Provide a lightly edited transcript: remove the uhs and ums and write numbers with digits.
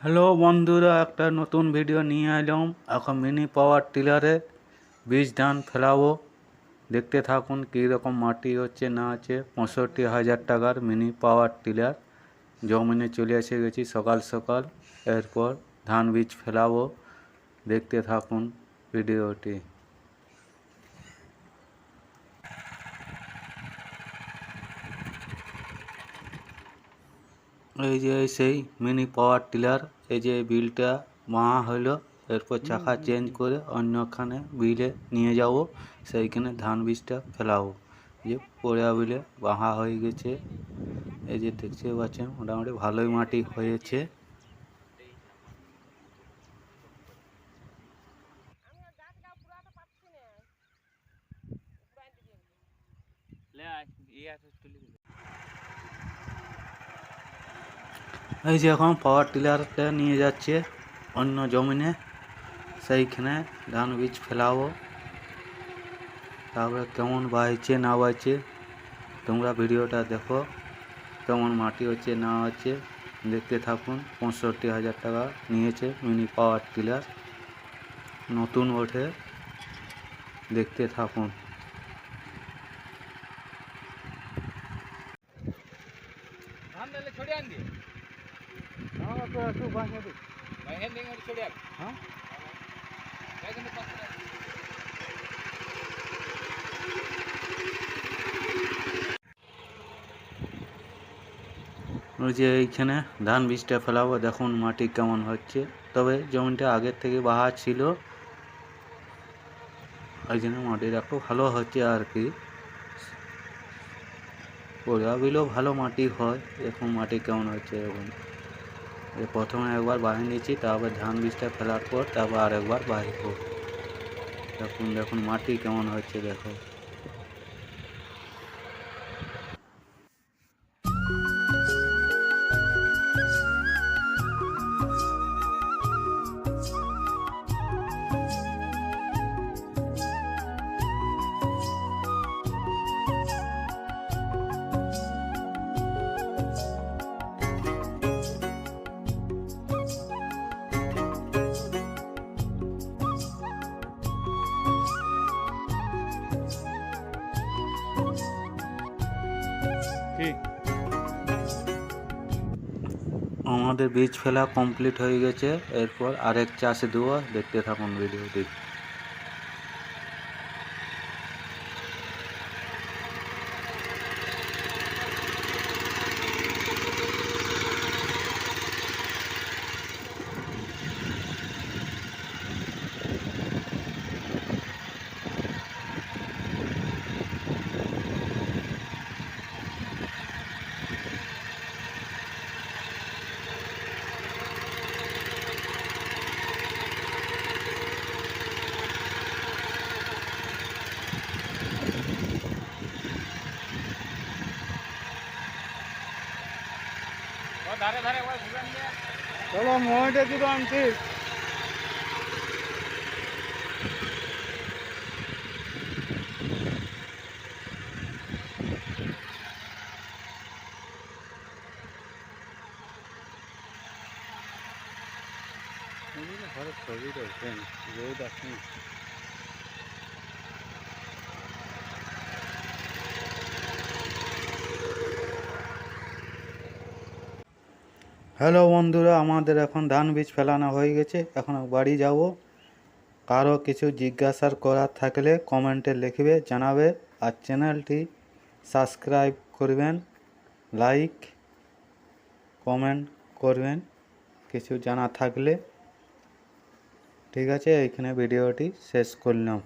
Hello বন্ধুরা, একটা নতুন ভিডিও নিয়ে এলাম। এখন মিনি পাওয়ার টিলারে বীজ ধান ফেলাবো। দেখতে থাকুন কীরকম মাটি হচ্ছে না আছে। 65,000 টাকার মিনি পাওয়ার টিলার জমিনে চলে এসে গেছি সকাল সকাল। এরপর ধান বীজ ফেলাবো, দেখতে থাকুন ভিডিওটি। এই যে সেই মিনি পাওয়ার টিলার, এই যে বিলটা মাহা হলো। এরপর চাকা চেঞ্জ করে অন্যখানে বিলে নিয়ে যাব, সেইখানে ধান বীজটা ফেলাবো। যে পোড়া বিলে বাহা হয়ে গেছে, এই যে দেখতে পাচ্ছেন মোটামুটি ভালোই মাটি হয়েছে। এই যে এখন পাওয়ার টিলারটা নিয়ে যাচ্ছে অন্য জমিনে, সেইখানে ধান বীজ ফেলাবো। তারপরে কেমন বাইছে না বাইছে তোমরা ভিডিওটা দেখো, কেমন মাটি হচ্ছে না হচ্ছে দেখতে থাকুন। 65,000 টাকা নিয়েছে মিনি পাওয়ার টিলার, নতুন ওঠে, দেখতে থাকুন। ওই যে এইখানে ধান বীজটা ফেলাবো, দেখুন মাটি কেমন হচ্ছে। তবে জমিটা আগের থেকে বাহা ছিল, ওই জন্য মাটিটা একটু ভালো হচ্ছে আর কি। পোড়া বিলেও ভালো মাটি হয়। এখন মাটি কেমন হচ্ছে এখন, প্রথমে একবার বাহির নিয়েছি, তারপর ধান বীজটা ফেলার পর তারপর আর একবার বাহির হোক। দেখুন দেখুন মাটি কেমন হচ্ছে দেখো। আমাদের বীজ ফেলা কমপ্লিট হয়ে গেছে। এরপর আরেক চাষে দেবো, দেখতে থাকুন ভিডিওটি। চলো মোহনটা দুটো আনছি। ঘরে ছবি রয়েছেন, রোদ আসেন। হ্যালো বন্ধুরা, আমাদের এখন ধান বীজ ফেলানো হয়ে গেছে। এখন বাড়ি যাব। কারো কিছু জিজ্ঞাসা করার থাকলে কমেন্টে লিখবে, জানাবে। আর চ্যানেলটি সাবস্ক্রাইব করবেন, লাইক কমেন্ট করবেন কিছু জানা থাকলে। ঠিক আছে, এইখানে ভিডিওটি শেষ করলাম।